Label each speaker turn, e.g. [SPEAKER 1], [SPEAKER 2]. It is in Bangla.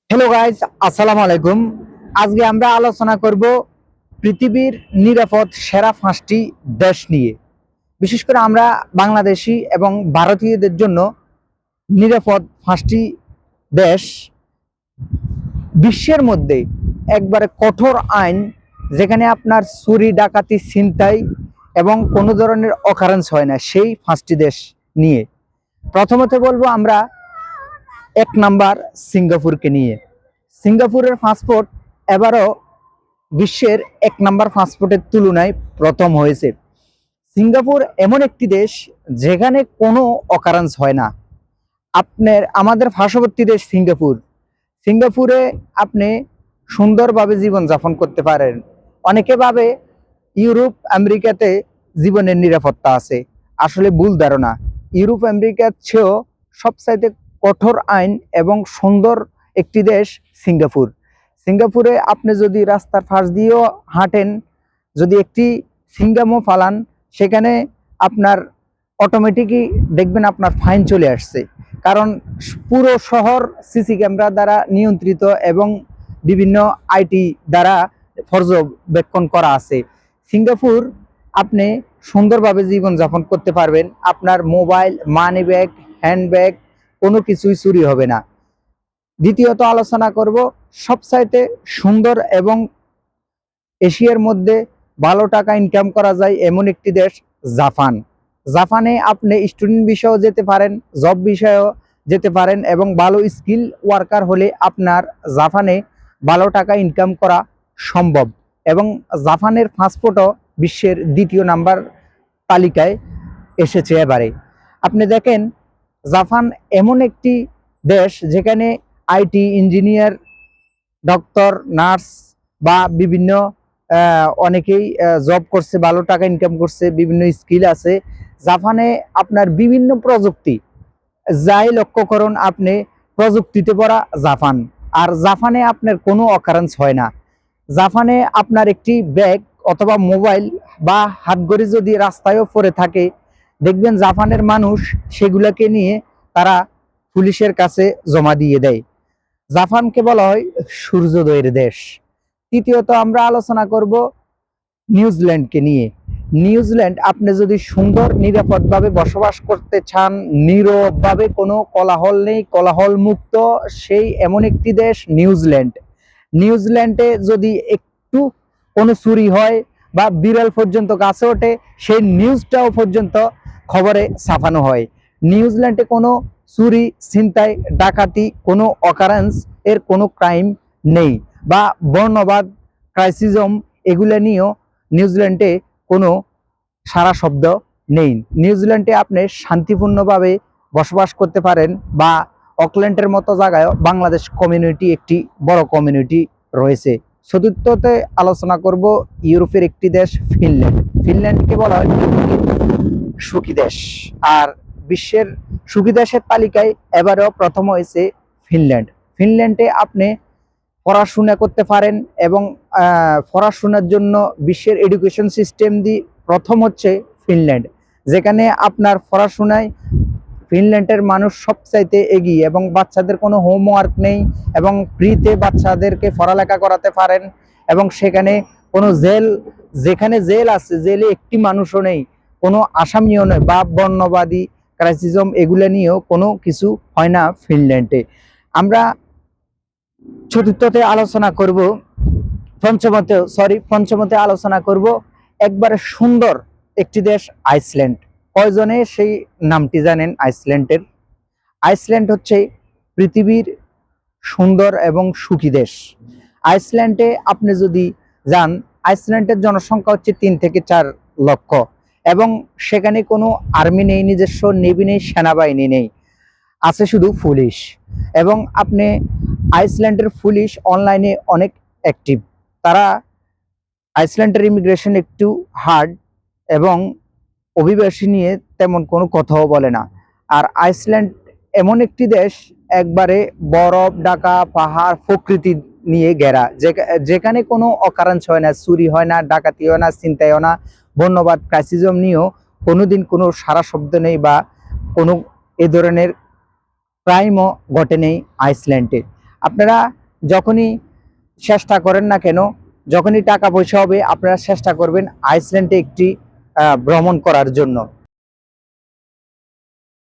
[SPEAKER 1] হ্যালো গাইস, আসসালামু আলাইকুম। আজকে আমরা আলোচনা করব পৃথিবীর নিরাপদ সেরা 5টি দেশ নিয়ে। বিশেষ করে আমরা বাংলাদেশি এবং ভারতীয়দের জন্য নিরাপদ 5টি দেশ, বিশ্বের মধ্যে একবারে কঠোর আইন, যেখানে আপনার চুরি ডাকাতি ছিনতাই এবং কোনো ধরনের অকারেন্স হয় না, সেই 5টি দেশ নিয়ে। প্রথমত বলবো আমরা 1 নাম্বার সিঙ্গাপুরকে নিয়ে। সিঙ্গাপুরের পাসপোর্ট এবারও বিশ্বের 1 নাম্বার পাসপোর্টের তুলনায় প্রথম হয়েছে। সিঙ্গাপুর এমন একটি দেশ যেখানে কোনো অকারেন্স হয় না। আমাদের পার্শ্ববর্তী দেশ সিঙ্গাপুর। সিঙ্গাপুরে আপনি সুন্দরভাবে জীবনযাপন করতে পারেন। অনেকে ভাবে ইউরোপ আমেরিকাতে জীবনের নিরাপত্তা আছে, আসলে ভুল ধারণা। ইউরোপ আমেরিকার চেয়েও সবচাইতে কঠোর আইন এবং সুন্দর একটি দেশ সিঙ্গাপুর। সিঙ্গাপুরে আপনি যদি রাস্তার পাশ দিয়েও হাঁটেন, যদি একটি সিঙ্গামো ফালান, সেখানে আপনার অটোমেটিকই দেখবেন আপনার ফাইন চলে আসছে। কারণ পুরো শহর সিসি ক্যামেরা দ্বারা নিয়ন্ত্রিত এবং বিভিন্ন আইটি দ্বারা পর্যবেক্ষণ করা আছে। সিঙ্গাপুর আপনি সুন্দরভাবে জীবনযাপন করতে পারবেন। আপনার মোবাইল, মানি ব্যাগ, হ্যান্ডব্যাগ কোনো কিছুই চুরি হবে না। দ্বিতীয়ত আলোচনা করব সবচাইতে সুন্দর এবং এশিয়ার মধ্যে ভালো টাকা ইনকাম করা যায় এমন একটি দেশ জাপান। জাপানে আপনি স্টুডেন্ট বিষয়েও যেতে পারেন, জব বিষয়েও যেতে পারেন এবং ভালো স্কিল ওয়ার্কার হলে আপনার জাপানে ভালো টাকা ইনকাম করা সম্ভব। এবং জাপানের পাসপোর্টও বিশ্বের 2য় নাম্বার তালিকায় এসেছে এবারে। আপনি দেখেন, জাপান এমন একটি দেশ যেখানে আইটি ইঞ্জিনিয়ার, ডক্টর, নার্স বা বিভিন্ন অনেকেই জব করছে, ভালো টাকা ইনকাম করছে, বিভিন্ন স্কিল আছে। জাপানে আপনার বিভিন্ন প্রযুক্তি, যাই লক্ষ্য করুন আপনি প্রযুক্তিতে পড়া জাপান। আর জাপানে আপনার কোনো অকারেন্স হয় না। জাপানে আপনার একটি ব্যাগ অথবা মোবাইল বা হাতঘড়ি যদি রাস্তায়ও পড়ে থাকে, দেখবেন জাপানের মানুষ সেগুলোকে নিয়ে তারা পুলিশের কাছে জমা দিয়ে দেয়। জাপানকে বলা হয় সূর্যোদয়ের দেশ। তৃতীয়ত আমরা আলোচনা করব নিউজিল্যান্ডকে নিয়ে। নিউজিল্যান্ড, আপনি যদি সুন্দর নিরাপদভাবে বসবাস করতে চান, নীরবভাবে, কোনো কোলাহল নেই, কোলাহল মুক্ত, সেই এমন একটি দেশ নিউজিল্যান্ড। নিউজিল্যান্ডে যদি একটু কোনো চুরি হয় বা বিড়াল পর্যন্ত গাছে ওঠে, সেই নিউজটাও পর্যন্ত খবরে ছাপানো হয়। নিউজিল্যান্ডে কোনো চুরি, ছিনতাই, ডাকাতি, কোনো অকারেন্স এর কোনো ক্রাইম নেই, বা বর্ণবাদ, ক্রাইসিজম এগুলো নিয়েও নিউজিল্যান্ডে কোনো সারা শব্দ নেই। নিউজিল্যান্ডে আপনি শান্তিপূর্ণভাবে বসবাস করতে পারেন, বা অকল্যান্ডের মতো জায়গায় বাংলাদেশ কমিউনিটি একটি বড় কমিউনিটি রয়েছে। চতুর্থতে আলোচনা করব ইউরোপের একটি দেশ ফিনল্যান্ড। ফিনল্যান্ডকে বলা হয় সুখী দেশ। আর বিশ্বের সুখী দেশের তালিকায় এবারেও প্রথম হয়েছে ফিনল্যান্ড। ফিনল্যান্ডে আপনি পড়াশোনা করতে পারেন এবং পড়াশোনার জন্য বিশ্বের এডুকেশন সিস্টেম দিয়ে প্রথম হচ্ছে ফিনল্যান্ড, যেখানে আপনার পড়াশোনায় ফিনল্যান্ডের মানুষ সবচাইতে এগিয়ে, এবং বাচ্চাদের কোনো হোমওয়ার্ক নেই এবং ফ্রিতে বাচ্চাদেরকে পড়ালেখা করাতে পারেন। এবং সেখানে কোনো যেখানে জেল আছে, জেলে একটি মানুষও নেই, কোনো আসামিও নেই, বা বর্ণবাদী, ক্রাইসিজম এগুলো নিয়েও কোনো কিছু হয় না ফিনল্যান্ডে। আমরা চতুর্থতে আলোচনা করব পঞ্চমতে আলোচনা করব একবারে সুন্দর একটি দেশ আইসল্যান্ড। কয়জনে সেই নামটি জানেন আইসল্যান্ডের? আইসল্যান্ড হচ্ছে পৃথিবীর সুন্দর এবং সুখী দেশ। আইসল্যান্ডে আপনি যদি যান, আইসল্যান্ডের জনসংখ্যা হচ্ছে 3 থেকে 4 লক্ষ, এবং সেখানে কোনো আর্মি নেই, নিজস্ব নেভি নেই, সেনাবাহিনী নেই, আছে শুধু পুলিশ। এবং আপনি আইসল্যান্ডের পুলিশ অনলাইনে অনেক অ্যাক্টিভ। তারা আইসল্যান্ডের ইমিগ্রেশন একটু হার্ড এবং অভিবাসী নিয়ে তেমন কোনো কথাও বলে না। আর আইসল্যান্ড এমন একটি দেশ একবারে বরফ ঢাকা পাহাড় প্রকৃতি নিয়ে ঘেরা, যেখানে কোনো অকারেন্স হয় না, চুরি হয় না, ডাকাতি হয় না, ছিনতাই হয় না, বর্ণবাদ, ক্রাইসিজম নিয়েও কোনোদিন কোনো সারা শব্দ নেই, বা কোনো এ ধরনের ক্রাইমও ঘটে নেই আইসল্যান্ডে। আপনারা যখনই চেষ্টা করেন না কেন, যখনই টাকা পয়সা হবে, আপনারা চেষ্টা করবেন আইসল্যান্ডে একটি ভ্রমণ করার জন্য।